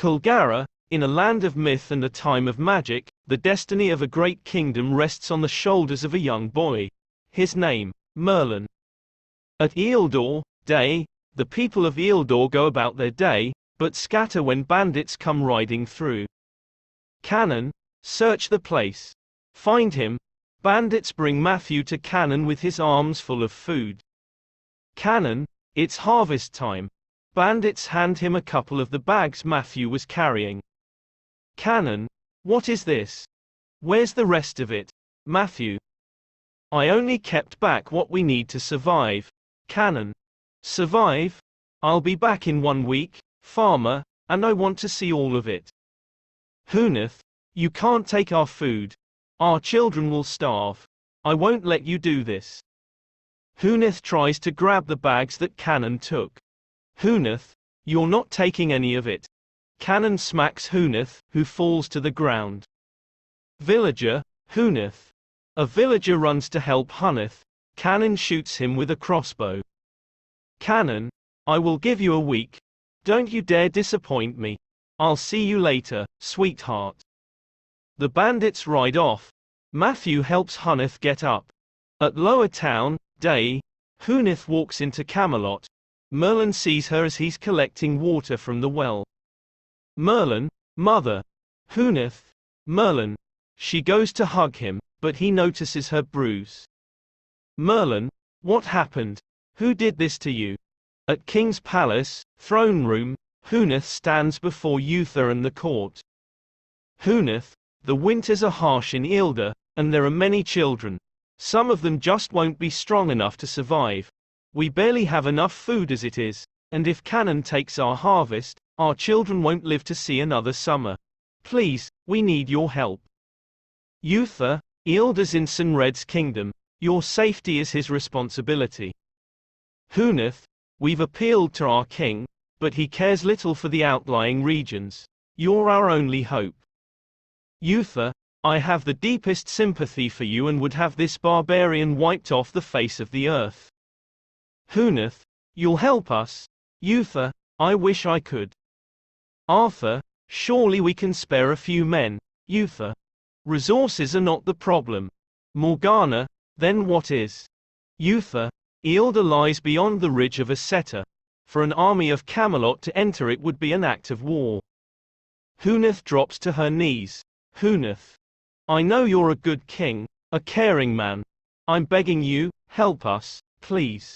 Kulgara, in a land of myth and a time of magic, the destiny of a great kingdom rests on the shoulders of a young boy. His name, Merlin. At Ealdor Day, the people of Ealdor go about their day, but scatter when bandits come riding through. Cannon, search the place. Find him. Bandits bring Matthew to Cannon with his arms full of food. Cannon, it's harvest time. Bandits hand him a couple of the bags Matthew was carrying. Cannon, what is this? Where's the rest of it, Matthew? I only kept back what we need to survive. Cannon, survive? I'll be back in 1 week, farmer, and I want to see all of it. Huneth, you can't take our food. Our children will starve. I won't let you do this. Huneth tries to grab the bags that Cannon took. Huneth, you're not taking any of it. Cannon smacks Huneth, who falls to the ground. Villager, Huneth. A villager runs to help Huneth. Cannon shoots him with a crossbow. Cannon, I will give you a week. Don't you dare disappoint me. I'll see you later, sweetheart. The bandits ride off. Matthew helps Huneth get up. At Lower Town Day, Huneth walks into Camelot. Merlin sees her as he's collecting water from the well. Merlin, mother. Huneth, Merlin. She goes to hug him, but he notices her bruise. Merlin, what happened? Who did this to you? At King's Palace, throne room, Huneth stands before Uther and the court. Huneth, the winters are harsh in Ealdor, and there are many children. Some of them just won't be strong enough to survive. We barely have enough food as it is, and if Cannon takes our harvest, our children won't live to see another summer. Please, we need your help. Uther, Ealdor's in Sinred's kingdom. Your safety is his responsibility. Huneth, we've appealed to our king, but he cares little for the outlying regions. You're our only hope. Uther, I have the deepest sympathy for you and would have this barbarian wiped off the face of the earth. Huneth, you'll help us? Uther, I wish I could. Arthur, surely we can spare a few men. Uther, resources are not the problem. Morgana, then what is? Uther, Ealdor lies beyond the ridge of Aseta. For an army of Camelot to enter it would be an act of war. Huneth drops to her knees. Huneth, I know you're a good king, a caring man. I'm begging you, help us, please.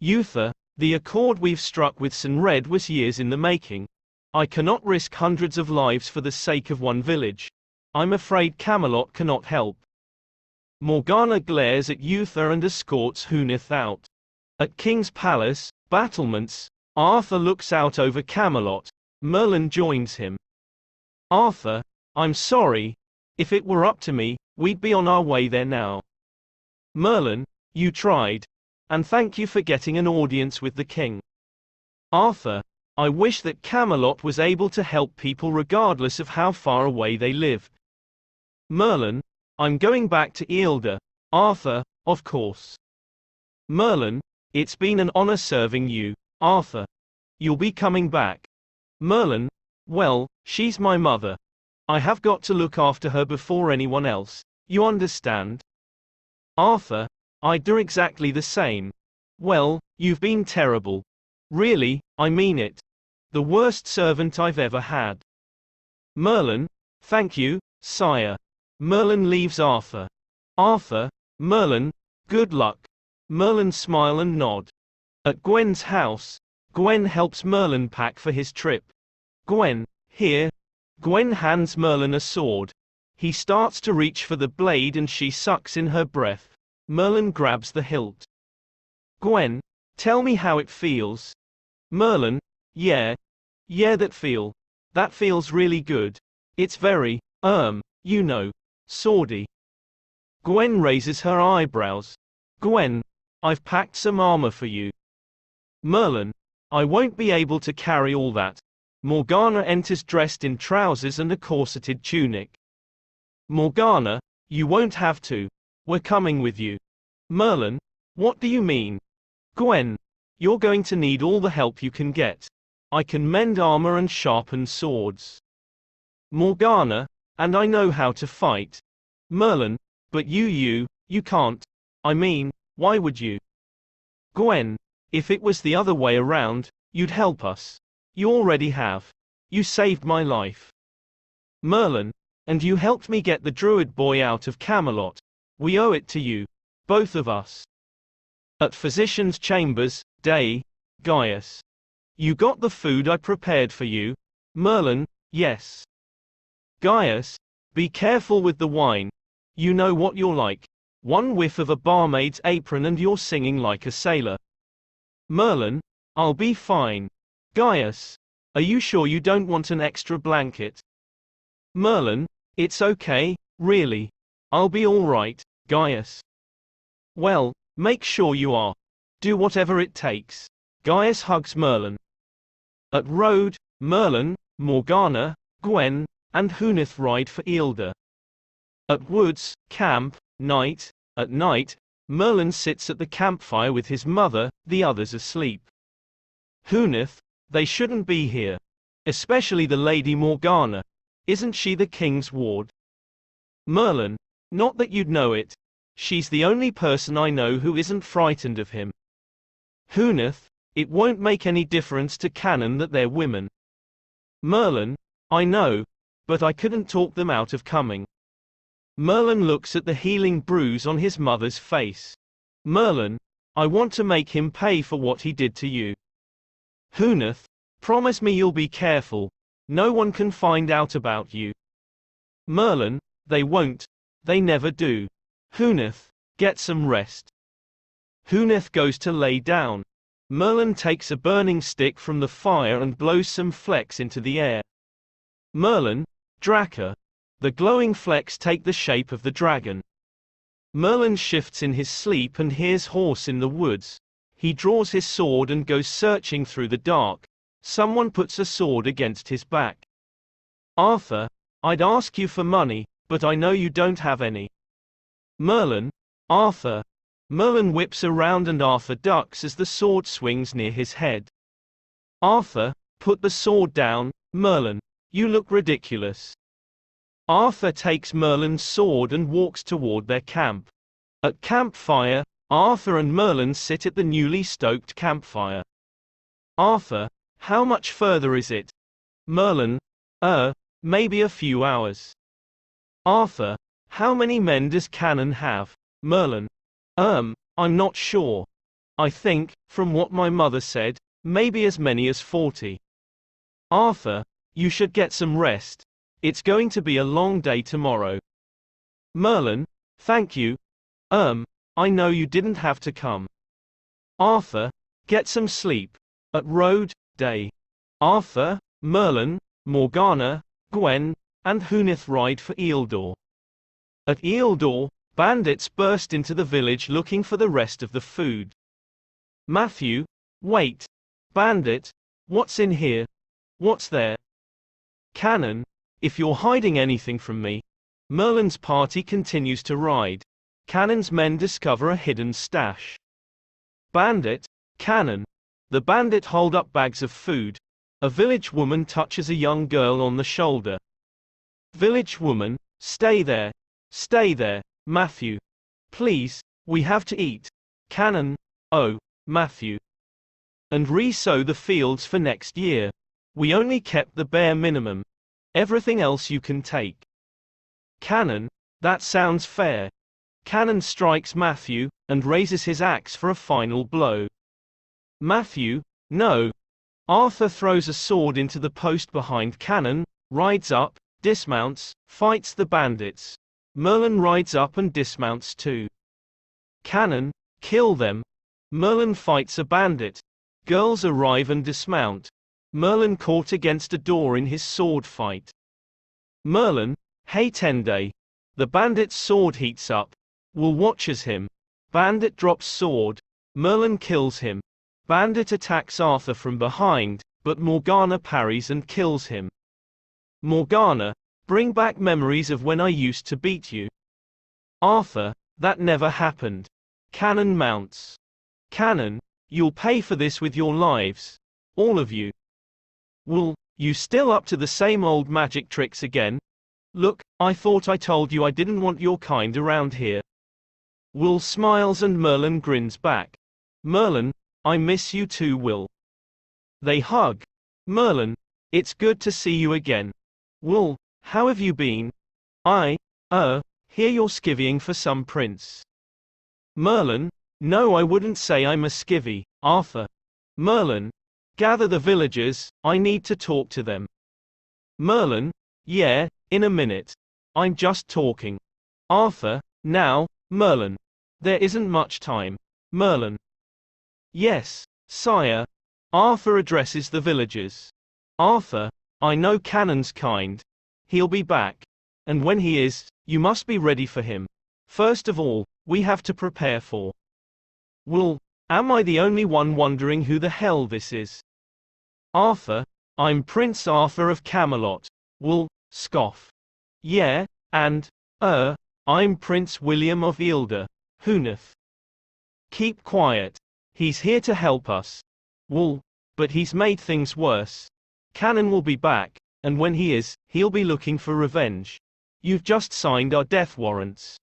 Uther, the accord we've struck with Sinred was years in the making. I cannot risk hundreds of lives for the sake of one village. I'm afraid Camelot cannot help. Morgana glares at Uther and escorts Huneth out. At King's Palace, battlements, Arthur looks out over Camelot. Merlin joins him. Arthur, I'm sorry. If it were up to me, we'd be on our way there now. Merlin, you tried. And thank you for getting an audience with the king. Arthur, I wish that Camelot was able to help people regardless of how far away they lived. Merlin, I'm going back to Ealdor. Arthur, of course. Merlin, it's been an honor serving you, Arthur. You'll be coming back. Merlin, well, she's my mother. I have got to look after her before anyone else, you understand? Arthur, I do exactly the same. Well, you've been terrible. Really, I mean it. The worst servant I've ever had. Merlin, thank you, sire. Merlin leaves Arthur. Arthur, Merlin, good luck. Merlin smile and nod. At Gwen's house, Gwen helps Merlin pack for his trip. Gwen, here. Gwen hands Merlin a sword. He starts to reach for the blade and she sucks in her breath. Merlin grabs the hilt. Gwen, tell me how it feels. Merlin, yeah, that feels really good. It's very, you know, swordy. Gwen raises her eyebrows. Gwen, I've packed some armor for you. Merlin, I won't be able to carry all that. Morgana enters dressed in trousers and a corseted tunic. Morgana, you won't have to. We're coming with you. Merlin, what do you mean? Gwen, you're going to need all the help you can get. I can mend armor and sharpen swords. Morgana, and I know how to fight. Merlin, but you can't. I mean, why would you? Gwen, if it was the other way around, you'd help us. You already have. You saved my life. Merlin, and you helped me get the druid boy out of Camelot. We owe it to you. Both of us. At physician's chambers, Day, Gaius. You got the food I prepared for you? Merlin, yes. Gaius, be careful with the wine. You know what you're like. One whiff of a barmaid's apron and you're singing like a sailor. Merlin, I'll be fine. Gaius, are you sure you don't want an extra blanket? Merlin, it's okay, really. I'll be all right, Gaius. Well, make sure you are. Do whatever it takes. Gaius hugs Merlin. At Road, Merlin, Morgana, Gwen, and Huneth ride for Eilder. At Woods, Camp, Night. At night, Merlin sits at the campfire with his mother, the others asleep. Huneth, they shouldn't be here. Especially the Lady Morgana. Isn't she the king's ward? Merlin, not that you'd know it. She's the only person I know who isn't frightened of him. Huneth, it won't make any difference to canon that they're women. Merlin, I know, but I couldn't talk them out of coming. Merlin looks at the healing bruise on his mother's face. Merlin, I want to make him pay for what he did to you. Huneth, promise me you'll be careful. No one can find out about you. Merlin, they won't. They never do. Huneth, get some rest. Huneth goes to lay down. Merlin takes a burning stick from the fire and blows some flecks into the air. Merlin, Draka. The glowing flecks take the shape of the dragon. Merlin shifts in his sleep and hears horse in the woods. He draws his sword and goes searching through the dark. Someone puts a sword against his back. Arthur, I'd ask you for money, but I know you don't have any. Merlin, Arthur. Merlin whips around and Arthur ducks as the sword swings near his head. Arthur, put the sword down. Merlin, you look ridiculous. Arthur takes Merlin's sword and walks toward their camp. At campfire, Arthur and Merlin sit at the newly stoked campfire. Arthur, how much further is it? Merlin, maybe a few hours. Arthur, how many men does Canon have? Merlin, I'm not sure. I think, from what my mother said, maybe as many as 40. Arthur, you should get some rest. It's going to be a long day tomorrow. Merlin, thank you. I know you didn't have to come. Arthur, get some sleep. At Road, Day. Arthur, Merlin, Morgana, Gwen, and Huneth ride for Eilder. At Eilder, bandits burst into the village looking for the rest of the food. Matthew, wait. Bandit, what's in here? What's there? Canon, if you're hiding anything from me. Merlin's party continues to ride. Canon's men discover a hidden stash. Bandit, Canon. The bandit hold up bags of food. A village woman touches a young girl on the shoulder. Village woman, stay there. Stay there, Matthew. Please, we have to eat. Canon, oh, Matthew. And re-sow the fields for next year. We only kept the bare minimum. Everything else you can take. Canon, that sounds fair. Canon strikes Matthew, and raises his axe for a final blow. Matthew, no. Arthur throws a sword into the post behind Canon, rides up, dismounts, fights the bandits. Merlin rides up and dismounts too. Canon, kill them. Merlin fights a bandit. Girls arrive and dismount. Merlin caught against a door in his sword fight. Merlin, hey Tende. The bandit's sword heats up. Wool watches him. Bandit drops sword. Merlin kills him. Bandit attacks Arthur from behind, but Morgana parries and kills him. Morgana, bring back memories of when I used to beat you. Arthur, that never happened. Canon mounts. Canon, you'll pay for this with your lives. All of you. Well, you still up to the same old magic tricks again? Look, I thought I told you I didn't want your kind around here. Will smiles and Merlin grins back. Merlin, I miss you too, Will. They hug. Merlin, it's good to see you again. Will, how have you been? Hear you're skivvying for some prince. Merlin, no, I wouldn't say I'm a skivvy, Arthur. Merlin, gather the villagers, I need to talk to them. Merlin, yeah, in a minute. I'm just talking. Arthur, now, Merlin. There isn't much time. Merlin. Yes, sire. Arthur addresses the villagers. Arthur, I know Cannon's kind. He'll be back. And when he is, you must be ready for him. First of all, we have to prepare for. Well, am I the only one wondering who the hell this is? Arthur, I'm Prince Arthur of Camelot. Well, scoff. Yeah, and, I'm Prince William of Eildar, Huneth. Keep quiet. He's here to help us. Well, but he's made things worse. Cannon will be back, and when he is, he'll be looking for revenge. You've just signed our death warrants.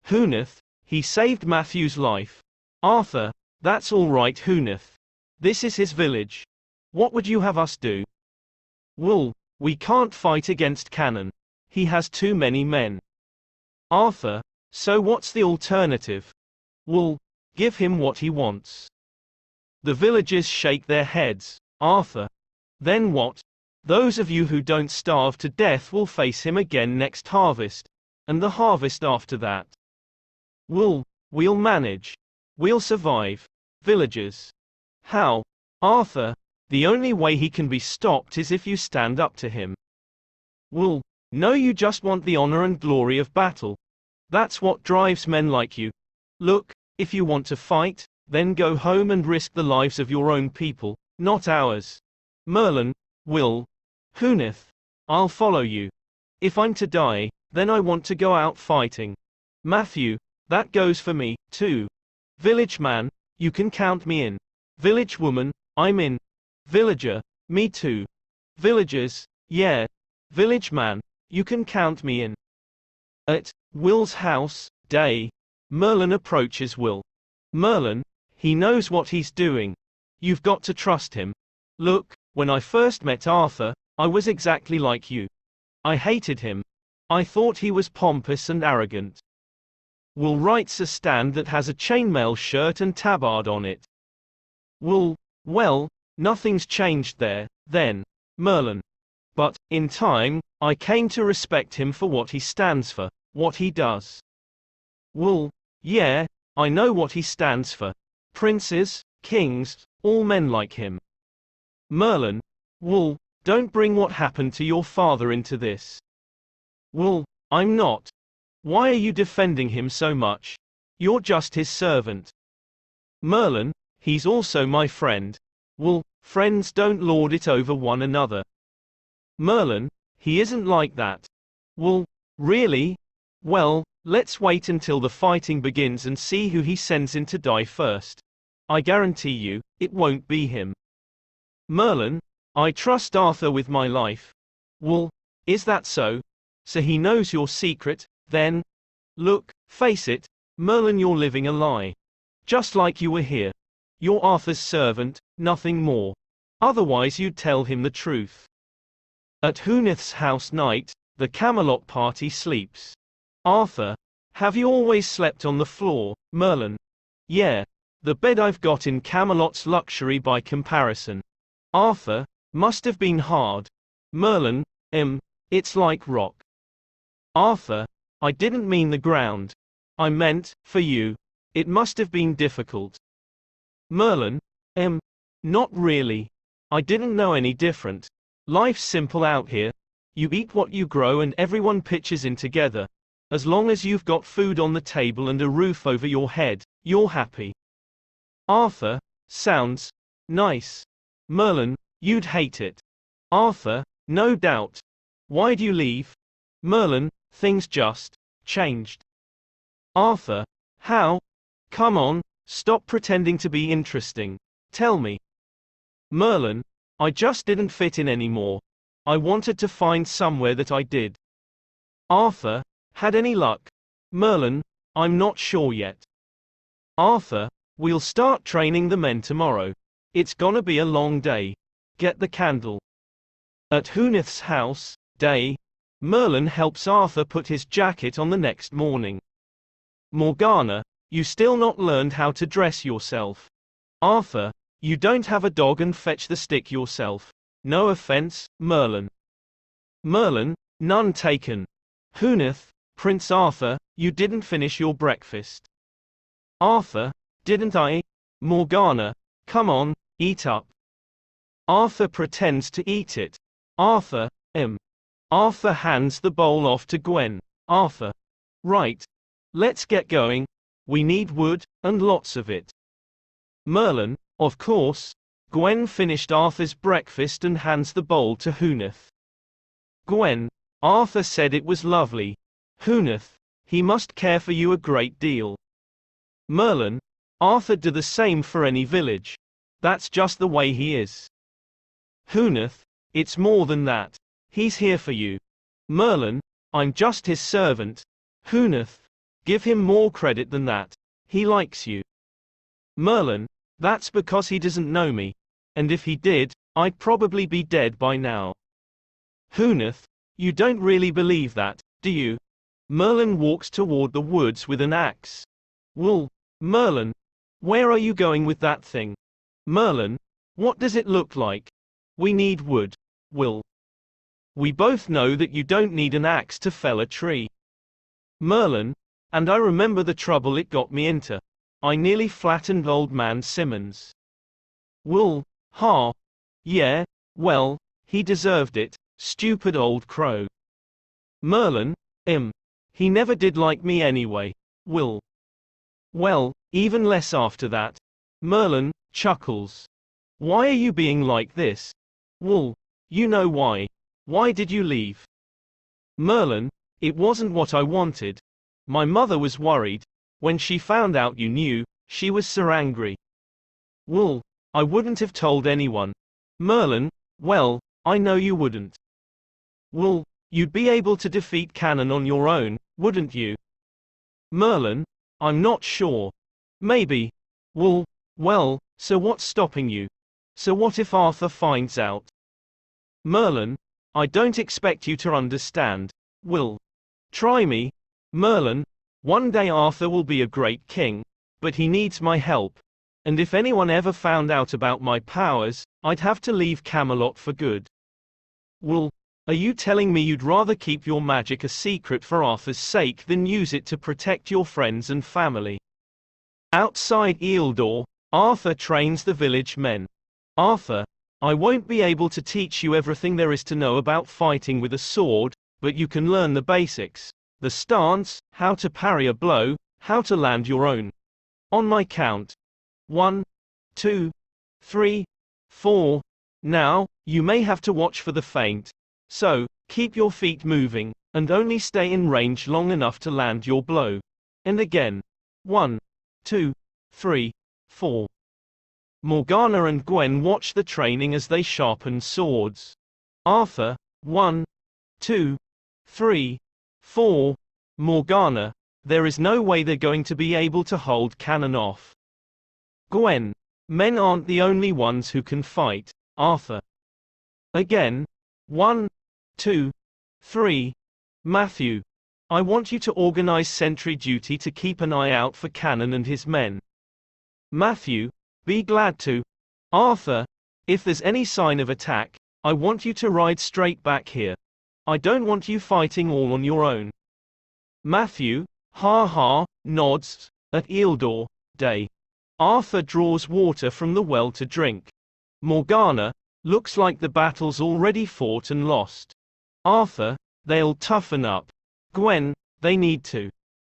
Huneth, he saved Matthew's life. Arthur, that's all right, Huneth. This is his village. What would you have us do? Well, we can't fight against Cannon. He has too many men. Arthur, so what's the alternative? Well, give him what he wants. The villagers shake their heads. Arthur. Then what? Those of you who don't starve to death will face him again next harvest. And the harvest after that. Well, we'll manage. We'll survive. Villagers. How? Arthur, the only way he can be stopped is if you stand up to him. Well, no, you just want the honor and glory of battle. That's what drives men like you. Look, if you want to fight, then go home and risk the lives of your own people, not ours. Merlin, Will, Huneth, I'll follow you. If I'm to die, then I want to go out fighting. Matthew, that goes for me, too. Village man, you can count me in. Village woman, I'm in. Villager, me too. Villagers, yeah. Village man, you can count me in. At Will's house, day. Merlin approaches Will. Merlin, he knows what he's doing. You've got to trust him. Look, when I first met Arthur, I was exactly like you. I hated him. I thought he was pompous and arrogant. Will writes a stand that has a chainmail shirt and tabard on it. Well, nothing's changed there, then. Merlin. But, in time, I came to respect him for what he stands for, what he does. Well, yeah, I know what he stands for. Princes, kings, all men like him. Merlin. Well, don't bring what happened to your father into this. Well, I'm not. Why are you defending him so much? You're just his servant. Merlin, he's also my friend. Well, friends don't lord it over one another. Merlin, he isn't like that. Well, really? Well, let's wait until the fighting begins and see who he sends in to die first. I guarantee you, it won't be him. Merlin, I trust Arthur with my life. Well, is that so? So he knows your secret, then? Look, face it, Merlin, you're living a lie. Just like you were here. You're Arthur's servant, nothing more. Otherwise you'd tell him the truth. At Huneth's house night, the Camelot party sleeps. Arthur, have you always slept on the floor, Merlin? Yeah. The bed I've got in Camelot's luxury by comparison. Arthur, must have been hard. Merlin, it's like rock. Arthur, I didn't mean the ground. I meant, for you. It must have been difficult. Merlin, not really. I didn't know any different. Life's simple out here. You eat what you grow and everyone pitches in together. As long as you've got food on the table and a roof over your head, you're happy. Arthur, sounds nice. Merlin, you'd hate it. Arthur, no doubt. Why'd you leave? Merlin, things just changed. Arthur, how? Come on, stop pretending to be interesting. Tell me. Merlin, I just didn't fit in anymore. I wanted to find somewhere that I did. Arthur, had any luck? Merlin, I'm not sure yet. Arthur, we'll start training the men tomorrow. It's gonna be a long day. Get the candle. At Huneth's house, Day, Merlin helps Arthur put his jacket on the next morning. Morgana, you still not learned how to dress yourself. Arthur, you don't have a dog and fetch the stick yourself. No offense, Merlin. Merlin, none taken. Huneth, Prince Arthur, you didn't finish your breakfast. Arthur, didn't I? Morgana, come on, eat up. Arthur pretends to eat it. Arthur, Arthur hands the bowl off to Gwen. Arthur, right. Let's get going. We need wood, and lots of it. Merlin, of course. Gwen finished Arthur's breakfast and hands the bowl to Huneth. Gwen, Arthur said it was lovely. Huneth, he must care for you a great deal. Merlin, Arthur do the same for any village. That's just the way he is. Huneth, it's more than that. He's here for you. Merlin, I'm just his servant. Huneth, give him more credit than that. He likes you. Merlin, that's because he doesn't know me. And if he did, I'd probably be dead by now. Huneth, you don't really believe that, do you? Merlin walks toward the woods with an axe. Well, Merlin, where are you going with that thing? Merlin, what does it look like? We need wood. Will. We both know that you don't need an axe to fell a tree. Merlin, and I remember the trouble it got me into. I nearly flattened old man Simmons. Will, ha. Yeah, well, he deserved it, stupid old crow. Merlin, he never did like me anyway. Will. Well, even less after that. Merlin, chuckles. Why are you being like this? Will, you know why. Why did you leave? Merlin, it wasn't what I wanted. My mother was worried. When she found out you knew, she was so angry. Will, I wouldn't have told anyone. Merlin, well, I know you wouldn't. Will, you'd be able to defeat Cannon on your own, wouldn't you? Merlin, I'm not sure. Maybe. Will, well, so what's stopping you? So what if Arthur finds out? Merlin, I don't expect you to understand. Will. Try me. Merlin, one day Arthur will be a great king, but he needs my help. And if anyone ever found out about my powers, I'd have to leave Camelot for good. Will, are you telling me you'd rather keep your magic a secret for Arthur's sake than use it to protect your friends and family? Outside Eildor, Arthur trains the village men. Arthur, I won't be able to teach you everything there is to know about fighting with a sword, but you can learn the basics. The stance, how to parry a blow, how to land your own. On my count. 1, 2, 3, 4. Now, you may have to watch for the feint. So, keep your feet moving, and only stay in range long enough to land your blow. And again. 1, 2, 3, 4. Morgana and Gwen watch the training as they sharpen swords. Arthur, 1, 2, 3, 4. Morgana, there is no way they're going to be able to hold Cannon off. Gwen, men aren't the only ones who can fight. Arthur. Again. 1, 2, 3. Matthew, I want you to organize sentry duty to keep an eye out for Cannon and his men. Matthew, be glad to. Arthur, if there's any sign of attack, I want you to ride straight back here. I don't want you fighting all on your own. Matthew, ha ha, nods. At Eildor, Day. Arthur draws water from the well to drink. Morgana, looks like the battle's already fought and lost. Arthur, they'll toughen up. Gwen, they need to.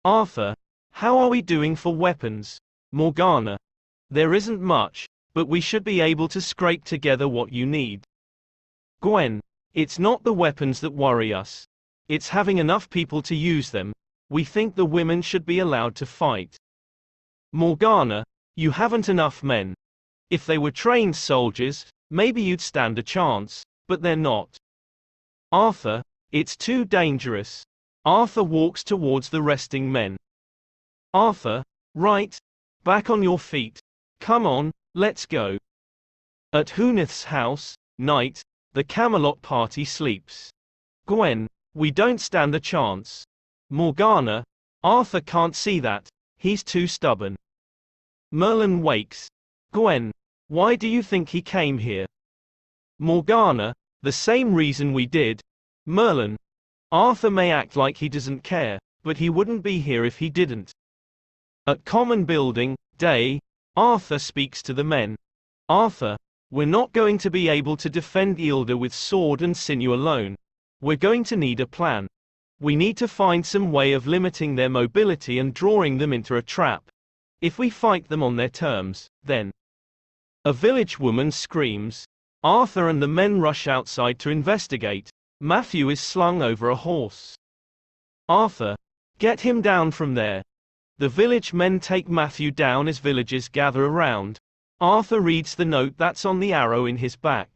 Arthur, how are we doing for weapons? Morgana, there isn't much, but we should be able to scrape together what you need. Gwen, it's not the weapons that worry us. It's having enough people to use them. We think the women should be allowed to fight. Morgana, you haven't enough men. If they were trained soldiers, Maybe you'd stand a chance, but they're not. Arthur, it's too dangerous. Arthur walks towards the resting men. Arthur, right. Back on your feet. Come on, let's go. At Huneth's house, night, the Camelot party sleeps. Gwen, we don't stand a chance. Morgana, Arthur can't see that, he's too stubborn. Merlin wakes. Gwen, why do you think he came here? Morgana, the same reason we did. Merlin, Arthur may act like he doesn't care, but he wouldn't be here if he didn't. At Common Building, day, Arthur speaks to the men. Arthur, we're not going to be able to defend Eilder with sword and sinew alone. We're going to need a plan. We need to find some way of limiting their mobility and drawing them into a trap. If we fight them on their terms, then. A village woman screams. Arthur and the men rush outside to investigate. Matthew is slung over a horse. Arthur, get him down from there. The village men take Matthew down as villagers gather around. Arthur reads the note that's on the arrow in his back.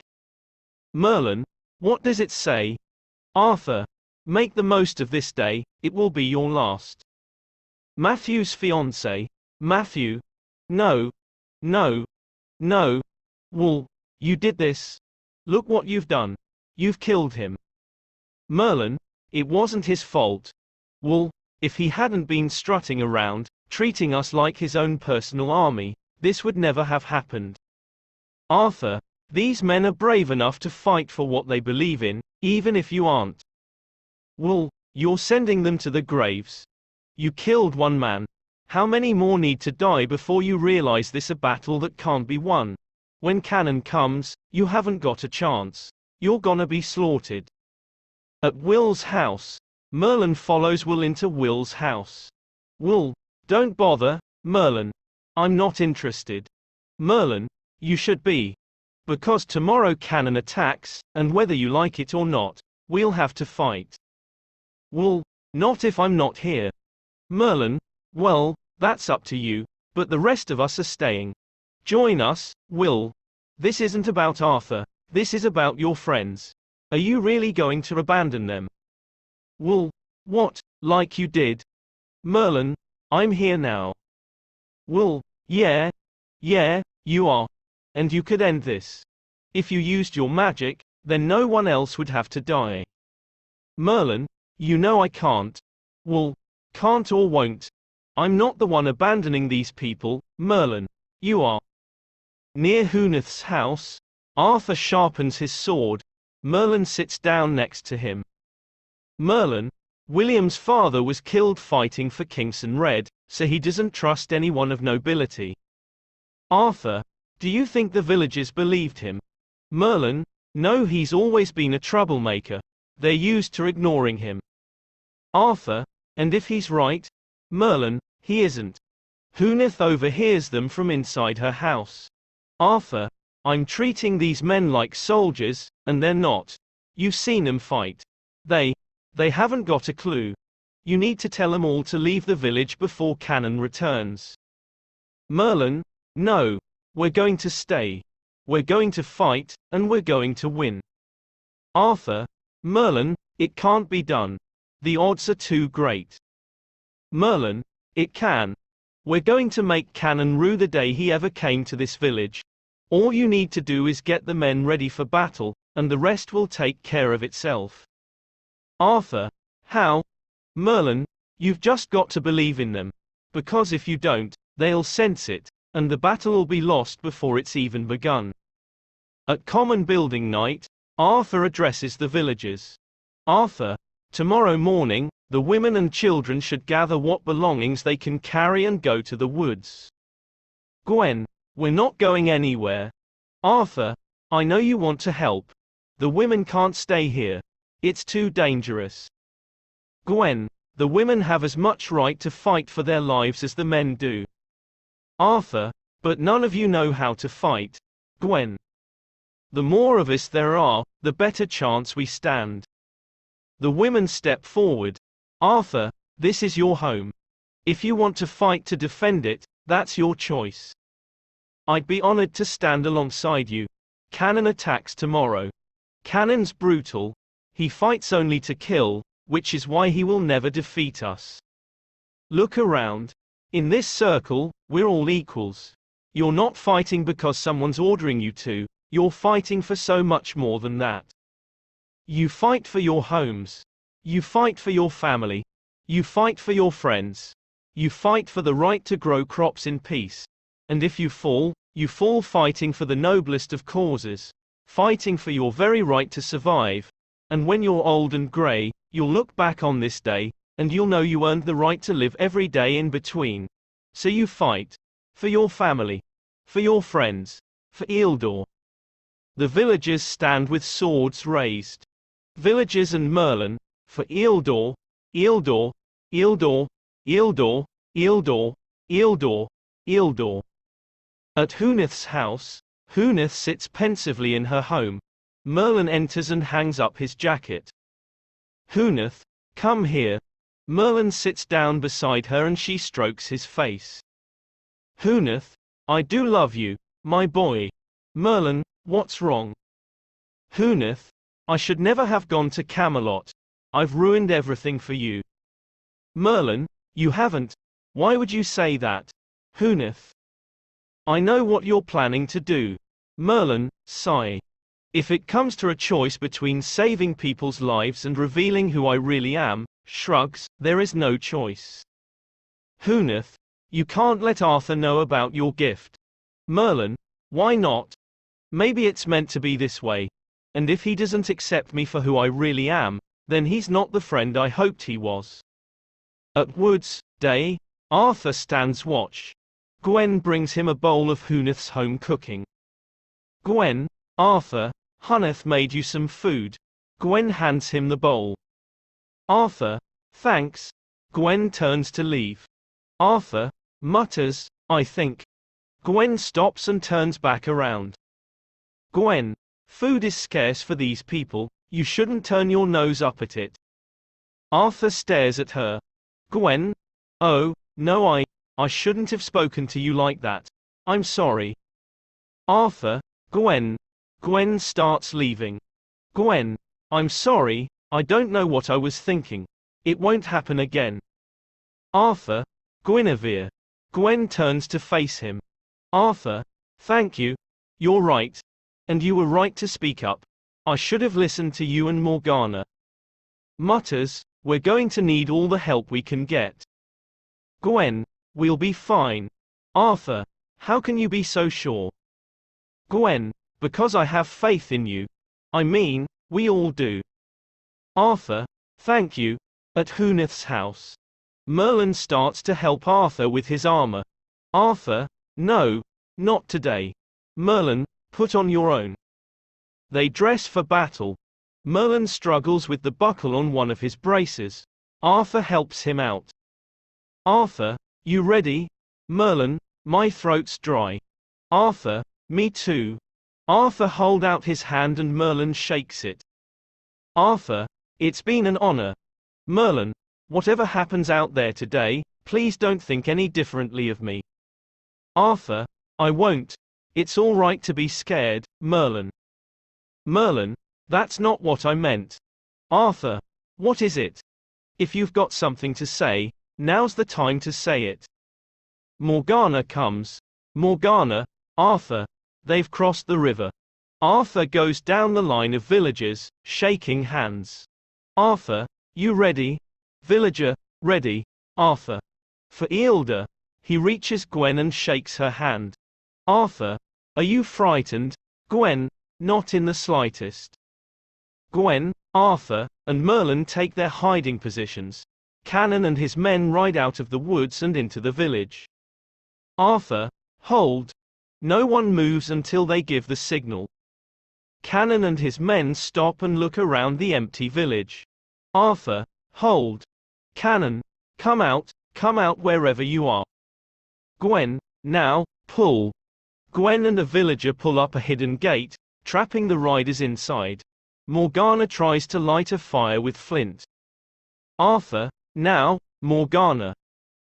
Merlin, what does it say? Arthur, make the most of this day, it will be your last. Matthew's fiancé, Matthew. No. No. No. Well, you did this. Look what you've done. You've killed him. Merlin, it wasn't his fault. Well, if he hadn't been strutting around, treating us like his own personal army, this would never have happened. Arthur, these men are brave enough to fight for what they believe in, even if you aren't. Well, you're sending them to the graves. You killed one man. How many more need to die before you realize this is a battle that can't be won? When Cannon comes, you haven't got a chance. You're gonna be slaughtered. At Will's house, Merlin follows Will into Will's house. Will, don't bother, Merlin. I'm not interested. Merlin, you should be. Because tomorrow Cannon attacks, and whether you like it or not, we'll have to fight. Will, not if I'm not here. Merlin, well, that's up to you, but the rest of us are staying. Join us, Will. This isn't about Arthur, this is about your friends. Are you really going to abandon them? Will, what, like you did? Merlin, I'm here now. Will, yeah, you are. And you could end this. If you used your magic, then no one else would have to die. Merlin, you know I can't. Will, can't or won't. I'm not the one abandoning these people, Merlin. You are. Near Huneth's house, Arthur sharpens his sword. Merlin sits down next to him. Merlin, William's father was killed fighting for Kingston Red, so he doesn't trust anyone of nobility. Arthur, do you think the villagers believed him? Merlin, no, he's always been a troublemaker. They're used to ignoring him. Arthur, and if he's right? Merlin, he isn't. Huneth overhears them from inside her house. Arthur, I'm treating these men like soldiers, and they're not. You've seen them fight. They haven't got a clue. You need to tell them all to leave the village before Cannon returns. Merlin, no. We're going to stay. We're going to fight, and we're going to win. Arthur, Merlin, it can't be done. The odds are too great. Merlin, it can. We're going to make Cannon rue the day he ever came to this village. All you need to do is get the men ready for battle, and the rest will take care of itself. Arthur, how? Merlin, you've just got to believe in them. Because if you don't, they'll sense it, and the battle will be lost before it's even begun. At Common Building night, Arthur addresses the villagers. Arthur, tomorrow morning, the women and children should gather what belongings they can carry and go to the woods. Gwen, we're not going anywhere. Arthur, I know you want to help. The women can't stay here. It's too dangerous. Gwen, the women have as much right to fight for their lives as the men do. Arthur, but none of you know how to fight. Gwen. The more of us there are, the better chance we stand. The women step forward. Arthur, this is your home. If you want to fight to defend it, that's your choice. I'd be honored to stand alongside you. Cannon attacks tomorrow. Cannon's brutal. He fights only to kill, which is why he will never defeat us. Look around. In this circle, we're all equals. You're not fighting because someone's ordering you to, you're fighting for so much more than that. You fight for your homes. You fight for your family. You fight for your friends. You fight for the right to grow crops in peace. And if you fall fighting for the noblest of causes, fighting for your very right to survive. And when you're old and gray, you'll look back on this day, and you'll know you earned the right to live every day in between. So you fight. For your family. For your friends. For Eildor. The villagers stand with swords raised. Villagers and Merlin. For Eildor. Eildor. Eildor. Eildor. Eildor. Eildor. Eildor. At Huneth's house, Huneth sits pensively in her home. Merlin enters and hangs up his jacket. Huneth, come here. Merlin sits down beside her and she strokes his face. Huneth, I do love you, my boy. Merlin, what's wrong? Huneth, I should never have gone to Camelot. I've ruined everything for you. Merlin, you haven't. Why would you say that? Huneth, I know what you're planning to do. Merlin, sigh. If it comes to a choice between saving people's lives and revealing who I really am, shrugs, there is no choice. Huneth, you can't let Arthur know about your gift. Merlin, why not? Maybe it's meant to be this way. And if he doesn't accept me for who I really am, then he's not the friend I hoped he was. At Wood's Day, Arthur stands watch. Gwen brings him a bowl of Huneth's home cooking. Gwen, Arthur, Huneth made you some food. Gwen hands him the bowl. Arthur, thanks. Gwen turns to leave. Arthur mutters, I think. Gwen stops and turns back around. Gwen, food is scarce for these people, you shouldn't turn your nose up at it. Arthur stares at her. Gwen, oh, no, I shouldn't have spoken to you like that. I'm sorry. Arthur, Gwen. Gwen starts leaving. Gwen, I'm sorry, I don't know what I was thinking. It won't happen again. Arthur, Guinevere. Gwen turns to face him. Arthur, thank you. You're right. And you were right to speak up. I should have listened to you and Morgana. Mutters, we're going to need all the help we can get. Gwen, we'll be fine. Arthur, how can you be so sure? Gwen, because I have faith in you. I mean, we all do. Arthur, thank you. At Huneth's house. Merlin starts to help Arthur with his armor. Arthur, no, not today. Merlin, put on your own. They dress for battle. Merlin struggles with the buckle on one of his braces. Arthur helps him out. Arthur, you ready? Merlin, my throat's dry. Arthur, me too. Arthur hold out his hand and Merlin shakes it. Arthur, it's been an honor. Merlin, whatever happens out there today, please don't think any differently of me. Arthur, I won't. It's all right to be scared, Merlin. Merlin, that's not what I meant. Arthur, what is it? If you've got something to say, now's the time to say it. Morgana comes. Morgana, Arthur, they've crossed the river. Arthur goes down the line of villagers, shaking hands. Arthur, you ready? Villager, ready. Arthur. For Eildor. He reaches Gwen and shakes her hand. Arthur, are you frightened? Gwen, not in the slightest. Gwen, Arthur, and Merlin take their hiding positions. Cannon and his men ride out of the woods and into the village. Arthur, hold. No one moves until they give the signal. Cannon and his men stop and look around the empty village. Arthur, hold. Cannon, come out wherever you are. Gwen, now, pull. Gwen and a villager pull up a hidden gate, trapping the riders inside. Morgana tries to light a fire with flint. Arthur, now, Morgana.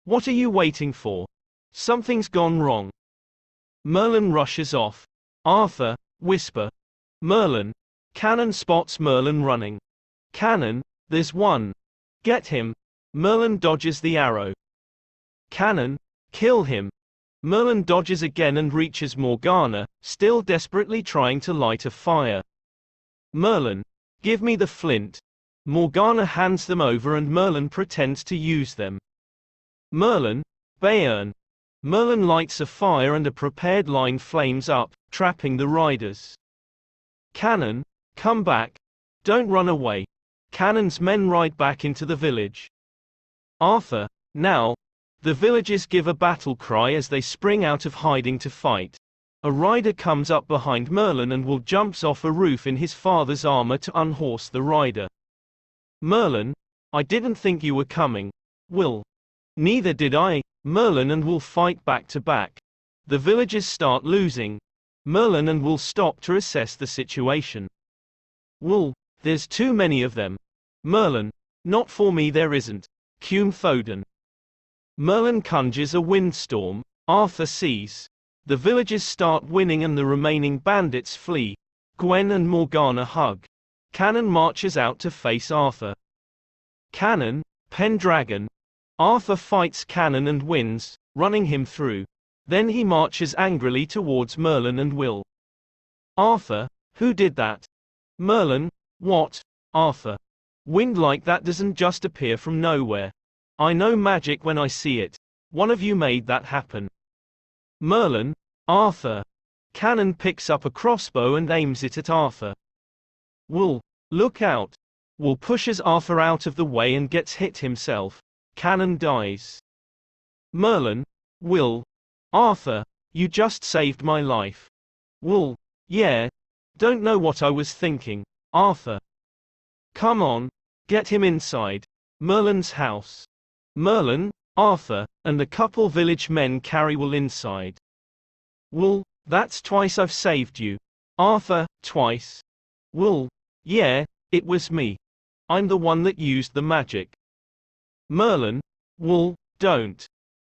What are you waiting for? Something's gone wrong. Merlin rushes off. Arthur, whisper. Merlin. Cannon spots Merlin running. Cannon, there's one. Get him. Merlin dodges the arrow. Cannon, kill him. Merlin dodges again and reaches Morgana, still desperately trying to light a fire. Merlin, give me the flint. Morgana hands them over and Merlin pretends to use them. Merlin, Bayern. Merlin lights a fire and a prepared line flames up, trapping the riders. Cannon, come back. Don't run away. Cannon's men ride back into the village. Arthur, now. The villagers give a battle cry as they spring out of hiding to fight. A rider comes up behind Merlin and Will jumps off a roof in his father's armor to unhorse the rider. Merlin, I didn't think you were coming. Will. Neither did I. Merlin and Will fight back to back. The villagers start losing. Merlin and Will stop to assess the situation. Will, there's too many of them. Merlin, not for me there isn't. Cume Foden. Merlin conjures a windstorm. Arthur sees. The villagers start winning and the remaining bandits flee. Gwen and Morgana hug. Cannon marches out to face Arthur. Cannon, Pendragon. Arthur fights Cannon and wins, running him through. Then he marches angrily towards Merlin and Will. Arthur, who did that? Merlin, what? Arthur. Wind like that doesn't just appear from nowhere. I know magic when I see it. One of you made that happen. Merlin, Arthur. Cannon picks up a crossbow and aims it at Arthur. Will, look out. Will pushes Arthur out of the way and gets hit himself. Cannon dies. Merlin, Will. Arthur, you just saved my life. Will, yeah. Don't know what I was thinking. Arthur. Come on. Get him inside. Merlin's house. Merlin, Arthur, and a couple village men carry Will inside. Will, that's twice I've saved you. Arthur, twice. Will, yeah, it was me. I'm the one that used the magic. Merlin, Will, don't.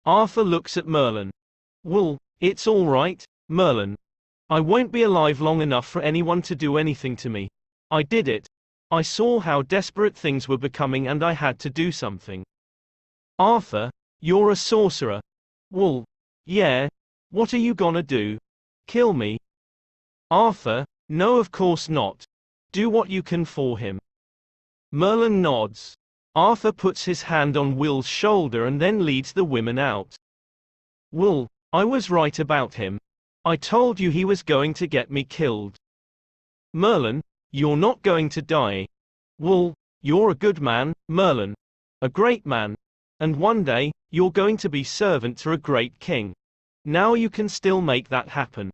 Arthur looks at Merlin. Will, it's all right, Merlin. I won't be alive long enough for anyone to do anything to me. I did it. I saw how desperate things were becoming and I had to do something. Arthur, you're a sorcerer. Will, yeah. What are you gonna do? Kill me? Arthur, no of course not. Do what you can for him. Merlin nods. Arthur puts his hand on Will's shoulder and then leads the women out. Will, I was right about him. I told you he was going to get me killed. Merlin, you're not going to die. Will, you're a good man, Merlin. A great man. And one day, you're going to be servant to a great king. Now you can still make that happen.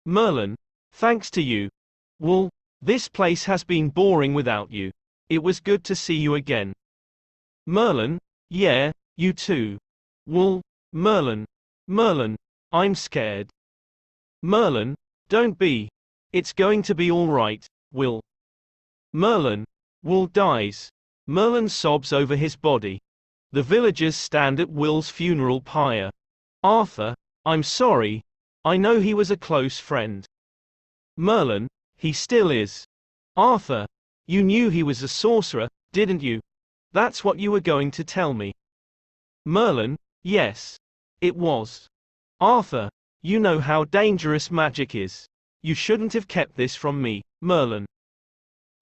Merlin, thanks to you. Will, this place has been boring without you. It was good to see you again. Merlin, yeah, you too. Will, Merlin, I'm scared. Merlin, don't be. It's going to be all right, Will. Merlin, Will dies. Merlin sobs over his body. The villagers stand at Will's funeral pyre. Arthur, I'm sorry. I know he was a close friend. Merlin, he still is. Arthur, you knew he was a sorcerer, didn't you? That's what you were going to tell me. Merlin, yes. It was. Arthur, you know how dangerous magic is. You shouldn't have kept this from me, Merlin.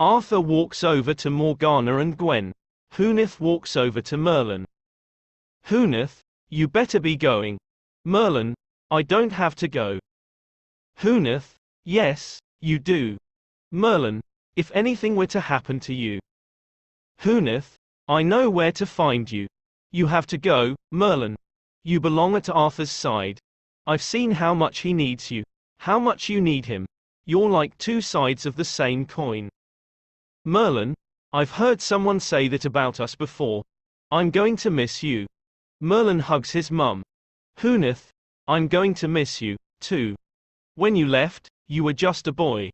Arthur walks over to Morgana and Gwen. Huneth walks over to Merlin. Huneth, you better be going. Merlin, I don't have to go. Huneth, yes, you do. Merlin, if anything were to happen to you. Huneth, I know where to find you. You have to go, Merlin. You belong at Arthur's side. I've seen how much he needs you. How much you need him. You're like two sides of the same coin. Merlin, I've heard someone say that about us before. I'm going to miss you. Merlin hugs his mum. Huneth, I'm going to miss you, too. When you left, you were just a boy.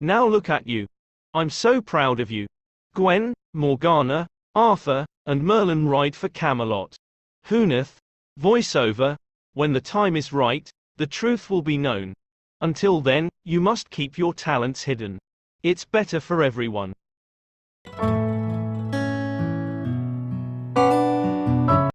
Now look at you. I'm so proud of you. Gwen, Morgana, Arthur, and Merlin ride for Camelot. Huneth, voiceover, when the time is right, the truth will be known. Until then, you must keep your talents hidden. It's better for everyone.